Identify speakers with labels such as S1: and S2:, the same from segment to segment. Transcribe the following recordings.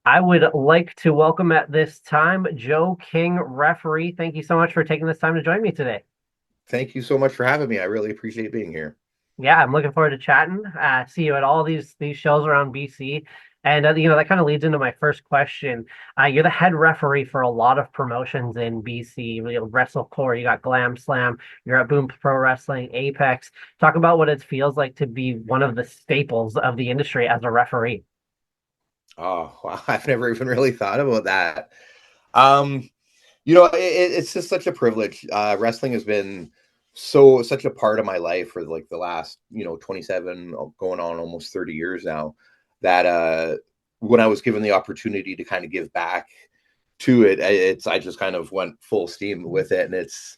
S1: I would like to welcome at this time Joe King, referee. Thank you so much for taking this time to join me today.
S2: Thank you so much for having me. I really appreciate being here.
S1: Yeah, I'm looking forward to chatting. See you at all these shows around BC, and that kind of leads into my first question. You're the head referee for a lot of promotions in BC. Wrestlecore, you got Glam Slam, you're at Boom Pro Wrestling, Apex. Talk about what it feels like to be one of the staples of the industry as a referee.
S2: Oh, wow. I've never even really thought about that. Um, it's just such a privilege. Wrestling has been such a part of my life for like the last, 27 going on almost 30 years now that when I was given the opportunity to kind of give back to it, I just kind of went full steam with it. And it's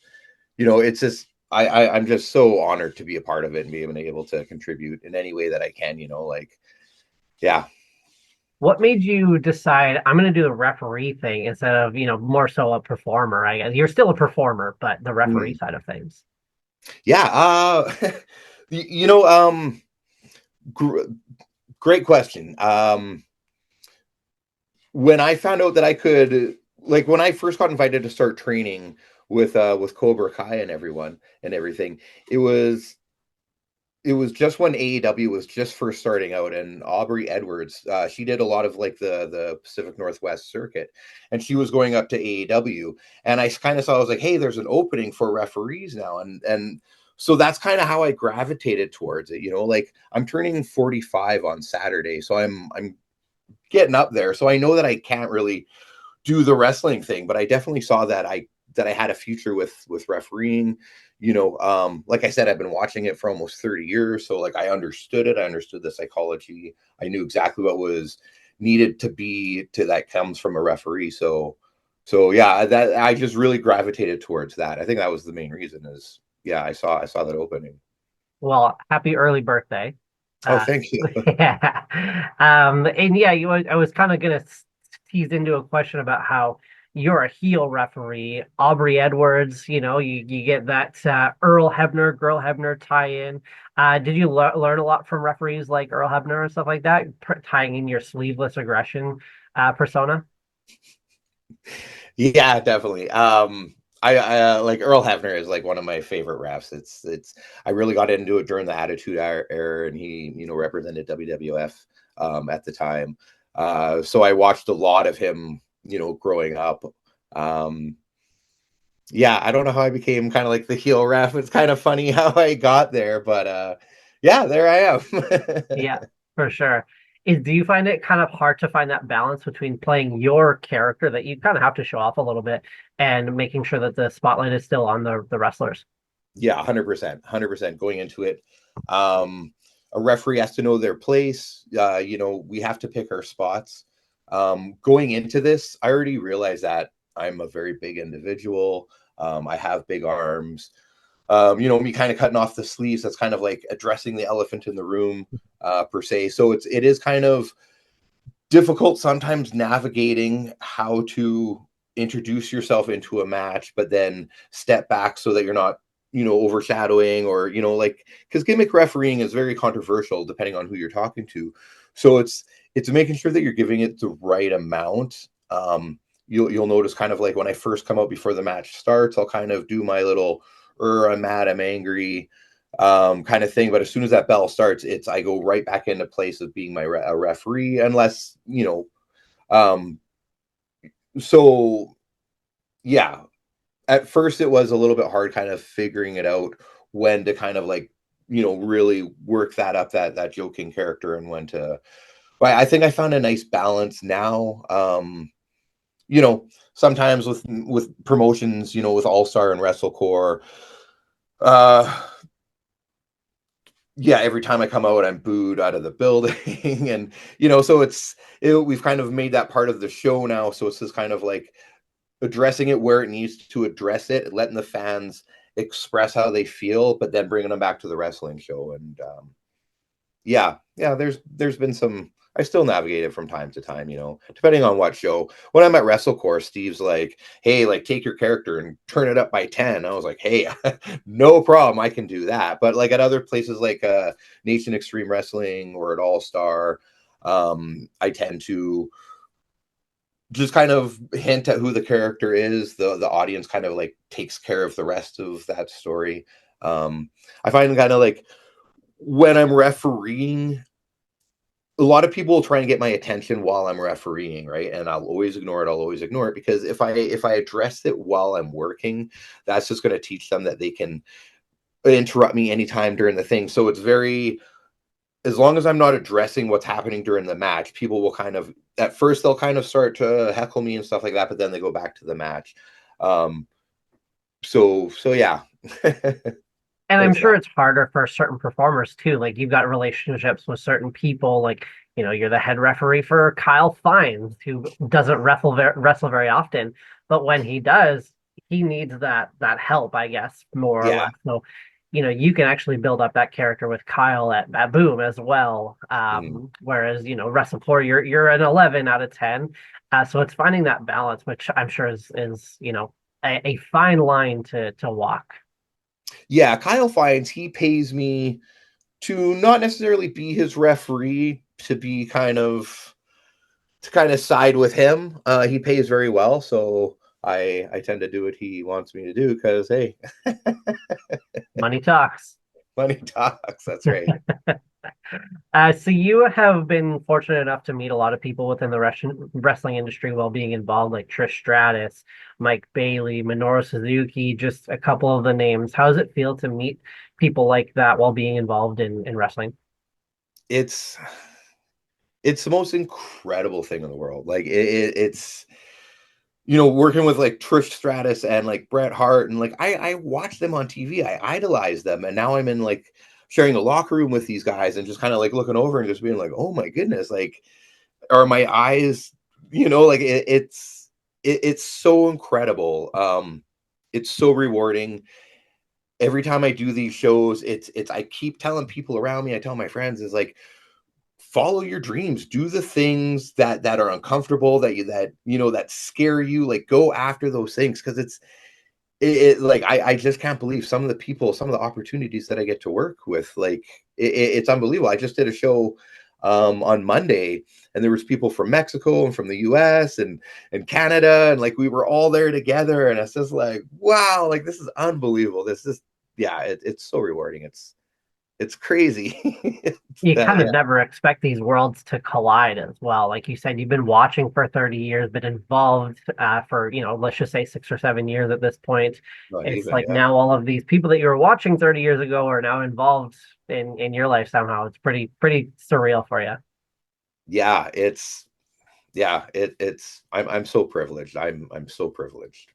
S2: just I'm just so honored to be a part of it and be able to contribute in any way that I can, yeah.
S1: What made you decide I'm going to do the referee thing instead of, more so a performer? I guess you're still a performer, but the referee
S2: Mm.
S1: side of things.
S2: Yeah, y- you know, um, gr- great question. When I found out that I could, like, when I first got invited to start training with Kobra Kai and everyone and everything, it was it was just when AEW was just first starting out, and Aubrey Edwards, she did a lot of like the Pacific Northwest circuit, and she was going up to AEW, and I kind of saw I was like, hey, there's an opening for referees now, and so that's kind of how I gravitated towards it. Like I'm turning 45 on Saturday, so I'm getting up there, so I know that I can't really do the wrestling thing, but I definitely saw that I had a future with refereeing. Like I said, I've been watching it for almost 30 years, so like I understood it. I understood the psychology. I knew exactly what was needed to be to that comes from a referee. So yeah, that I just really gravitated towards that. I think that was the main reason is yeah, I saw that opening.
S1: Well, happy early birthday.
S2: Oh,
S1: Uh,
S2: thank you.
S1: yeah. And yeah, I was kind of gonna tease into a question about how you're a heel referee, Aubrey Edwards. You get that Earl Hebner, Girl Hebner tie-in. Did you learn a lot from referees like Earl Hebner and stuff like that, tying in your sleeveless aggression persona?
S2: Yeah, definitely. I like Earl Hebner is like one of my favorite refs. It's I really got into it during the Attitude Era, and he represented WWF at the time. So I watched a lot of him, growing up. Um, yeah, I don't know how I became kind of like the heel ref. It's kind of funny how I got there, but yeah, there I am.
S1: Yeah, for sure. Do you find it kind of hard to find that balance between playing your character that you kind of have to show off a little bit and making sure that the spotlight is still on the wrestlers?
S2: Yeah, 100%, 100% going into it. Um, a referee has to know their place. We have to pick our spots. Going into this, I already realized that I'm a very big individual. I have big arms. Me kind of cutting off the sleeves. That's kind of like addressing the elephant in the room, per se. So it is kind of difficult sometimes navigating how to introduce yourself into a match, but then step back so that you're not, overshadowing or, like, because gimmick refereeing is very controversial depending on who you're talking to. So it's making sure that you're giving it the right amount. You'll notice kind of like when I first come out before the match starts, I'll kind of do my little, I'm mad, I'm angry, kind of thing. But as soon as that bell starts, I go right back into place of being a referee, unless Um, so yeah, at first it was a little bit hard, kind of figuring it out when to kind of like really work that up that joking character and when to. But I think I found a nice balance now. Sometimes with promotions, with All Star and Wrestlecore, uh yeah, every time I come out, I'm booed out of the building, and so we've kind of made that part of the show now. So it's just kind of like addressing it where it needs to address it, letting the fans express how they feel, but then bringing them back to the wrestling show. And yeah, there's been some. I still navigate it from time to time, depending on what show. When I'm at WrestleCore, Steve's like, "Hey, like take your character and turn it up by 10." I was like, "Hey, no problem, I can do that." But like at other places like Nation Extreme Wrestling or at All Star, I tend to just kind of hint at who the character is. The audience kind of like takes care of the rest of that story. I find kind of like when I'm refereeing, a lot of people will try and get my attention while I'm refereeing, right? And I'll always ignore it. I'll always ignore it because if I address it while I'm working, that's just going to teach them that they can interrupt me anytime during the thing. So it's very, as long as I'm not addressing what's happening during the match, people will kind of, at first they'll kind of start to heckle me and stuff like that, but then they go back to the match. Um, so yeah.
S1: And I'm
S2: There's
S1: sure
S2: that.
S1: it's harder for certain performers too. Like you've got relationships with certain people. Like, you're the head referee for Kyle Fines, who doesn't wrestle very often, but when he does, he needs that help, I guess, more or
S2: Yeah.
S1: less. So, you can actually build up that character with Kyle at Boom as well.
S2: Mhm.
S1: Whereas, Wrestlecore, you're an 11 out of 10. So it's finding that balance, which I'm sure is a fine line to walk.
S2: Yeah. Kyle finds he pays me to not necessarily be his referee, to kind of side with him. He pays very well, so I tend to do what he wants me to do because hey,
S1: Money talks.
S2: money talks. That's right.
S1: So you have been fortunate enough to meet a lot of people within the wrestling industry while being involved, like Trish Stratus, Mike Bailey, Minoru Suzuki, just a couple of the names. How does it feel to meet people like that while being involved in wrestling?
S2: It's it's the most incredible thing in the world. Like it's working with like Trish Stratus and like Bret Hart and like I watch them on TV. I idolize them, and now I'm in like sharing a locker room with these guys and just kind of like looking over and just being like, oh my goodness, like are my eyes, like it's so incredible. It's so rewarding. Every time I do these shows, it's I keep telling people around me, I tell my friends, is like follow your dreams, do the things that are uncomfortable, that scare you, like go after those things because like I just can't believe some of the people, some of the opportunities that I get to work with. Like it's unbelievable. I just did a show on Monday, and there was people from Mexico and from the US and Canada, and like we were all there together, and it's just like wow, like this is unbelievable. This is yeah, it's so rewarding. It's crazy.
S1: You kind
S2: Yeah,
S1: of never expect these worlds to collide as well. Like you said, you've been watching for 30 years, been involved for, let's just say 6 or 7 years at this point.
S2: not
S1: It's
S2: even
S1: like
S2: yeah.
S1: now all of these people that you were watching 30 years ago are now involved in your life somehow. It's pretty surreal for you.
S2: Yeah, it's I'm so privileged. I'm so privileged.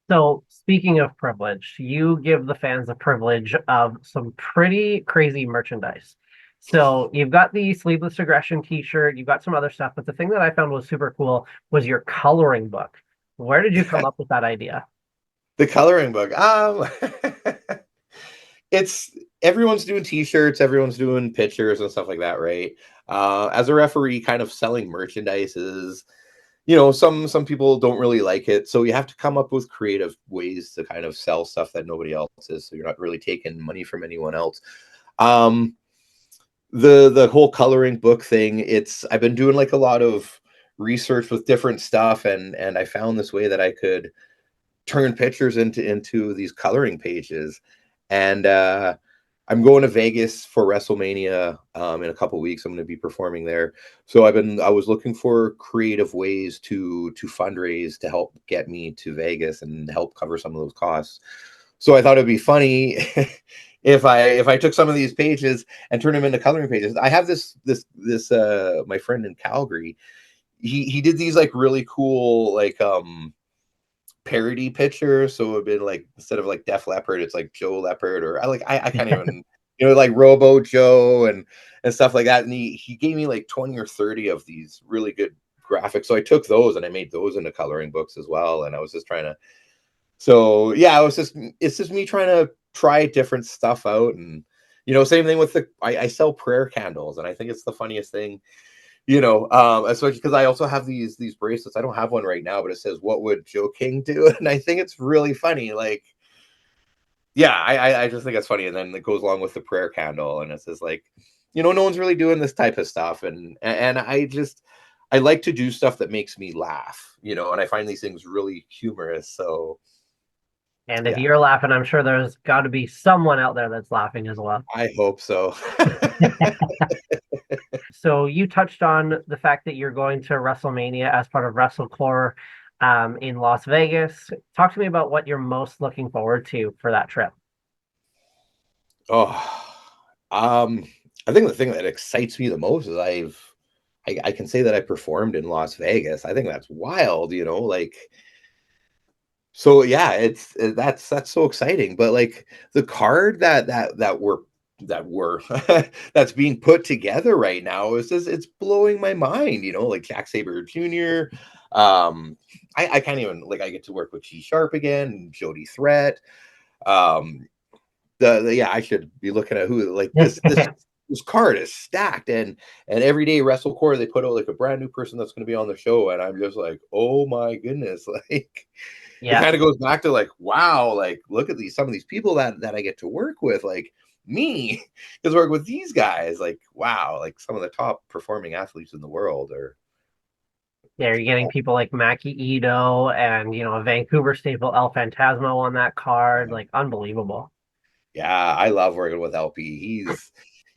S1: So, speaking of privilege, you give the fans the privilege of some pretty crazy merchandise. So, you've got the Sleeveless Aggression t-shirt, you've got some other stuff, but the thing that I found was super cool was your coloring book. Where did you come up with that idea?
S2: The coloring book. It's everyone's doing t-shirts, everyone's doing pictures and stuff like that, right? As a referee, kind of selling merchandise is, some people don't really like it. So you have to come up with creative ways to kind of sell stuff that nobody else is. So you're not really taking money from anyone else. Um, the whole coloring book thing, I've been doing like a lot of research with different stuff, and I found this way that I could turn pictures into these coloring pages. And I'm going to Vegas for WrestleMania in a couple weeks. I'm going to be performing there. So I was looking for creative ways to fundraise to help get me to Vegas and help cover some of those costs. So I thought it'd be funny if I took some of these pages and turned them into coloring pages. I have this my friend in Calgary. He did these like really cool like parody picture. So it would be like instead of like Def Leppard, it's like Joe Leopard, or I can't even like Robo Joe and stuff like that. And he gave me like 20 or 30 of these really good graphics. So I took those and I made those into coloring books as well. And I was just trying to so yeah, it's just me trying to try different stuff out. And same thing with I sell prayer candles, and I think it's the funniest thing, especially because I also have these bracelets. I don't have one right now, but it says "What would Joe King do?" And I think it's really funny. Like, yeah, I just think it's funny. And then it goes along with the prayer candle, and it says like, no one's really doing this type of stuff, and I like to do stuff that makes me laugh, and I find these things really humorous. So
S1: And if
S2: yeah,
S1: you're laughing, I'm sure there's got to be someone out there that's laughing as well.
S2: I hope so.
S1: So you touched on the fact that you're going to WrestleMania as part of Wrestlecore in Las Vegas. Talk to me about what you're most looking forward to for that trip.
S2: Oh, um, I think the thing that excites me the most is I can say that I performed in Las Vegas. I think that's wild, like so yeah, that's so exciting. But like the card that we're that's being put together right now is just it's blowing my mind, like Jack Sabre Jr. I can't even like I get to work with G Sharp again, Jody Threat. Um yeah, I should be looking at who like this card is stacked, and every day Wrestlecore they put out like a brand new person that's going to be on the show, and I'm just like, oh my goodness, like it
S1: Yeah,
S2: kind of goes back to like, wow, like look at these some of these people that I get to work with, like me, because work with these guys, like wow, like some of the top performing athletes in the world are.
S1: yeah, you're getting people like Maki Itoh and a Vancouver staple El Phantasmo on that card. Like unbelievable.
S2: Yeah, I love working with LP.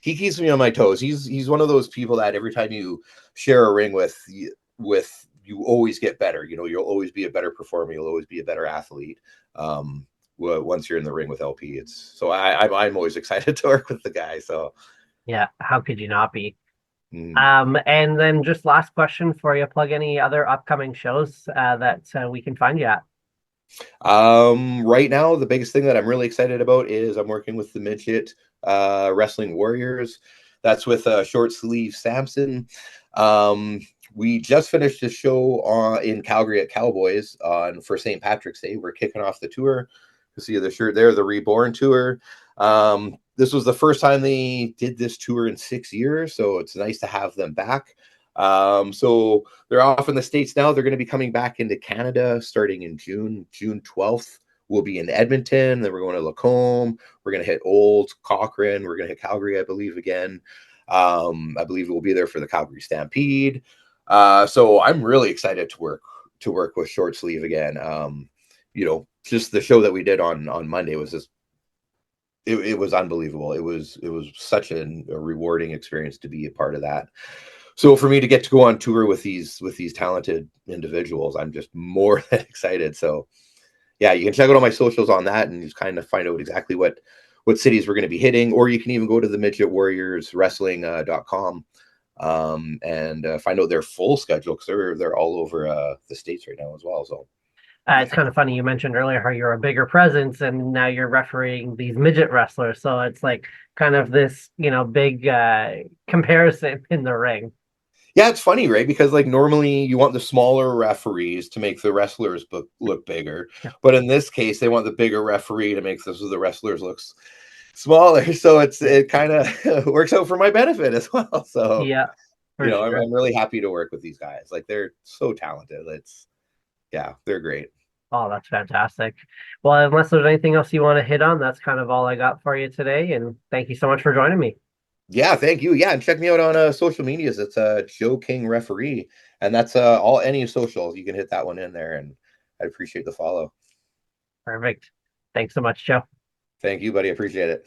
S2: He keeps me on my toes. He's one of those people that every time you share a ring with you always get better. You'll always be a better performer. You'll always be a better athlete. Once you're in the ring with LP, it's so I'm always excited to work with the guy. So
S1: Yeah, how could you not be?
S2: mm.
S1: And then just last question for you, plug any other upcoming shows that we can find you at.
S2: Right now, the biggest thing that I'm really excited about is I'm working with the Midget Wrestling Warriors. That's with Short Sleeve Samson. Um, we just finished a show in Calgary at Cowboys on for St. Patrick's Day. We're kicking off the tour. You see the shirt there, the Reborn Tour. This was the first time they did this tour in 6 years, so it's nice to have them back. So they're off in the States now. They're going to be coming back into Canada starting in June 12th. We'll be in Edmonton. Then we're going to Lacombe. We're going to hit Old Cochrane. We're going to hit Calgary, I believe, again. I believe we'll be there for the Calgary Stampede. So I'm really excited to work with Short Sleeve again. Just the show that we did on Monday was just it was unbelievable. It was such a rewarding experience to be a part of that. So for me to get to go on tour with these talented individuals, I'm just more than excited. So yeah, you can check out all my socials on that and just kind of find out exactly what cities we're going to be hitting, or you can even go to the Midget Warriors Wrestling.com and find out their full schedule because they're all over the states right now as well. So
S1: It's kind of funny you mentioned earlier how you're a bigger presence and now you're refereeing these midget wrestlers. So it's like kind of this, big comparison in the ring.
S2: yeah, it's funny, right? Because like normally you want the smaller referees to make the wrestlers look bigger,
S1: Yeah,
S2: but in this case they want the bigger referee to make the wrestlers look smaller. So it kind of works out for my benefit as well. So
S1: yeah, for
S2: I'm
S1: sure.
S2: really happy to work with these guys. Like they're so talented. Yeah, they're great.
S1: Oh, that's fantastic. Well, unless there's anything else you want to hit on, that's kind of all I got for you today. And thank you so much for joining me.
S2: Yeah, thank you. Yeah, and check me out on social medias. It's Joe King Referee, and that's all any socials. You can hit that one in there, and I appreciate the follow.
S1: Perfect. Thanks so much, Joe.
S2: Thank you, buddy. Appreciate it.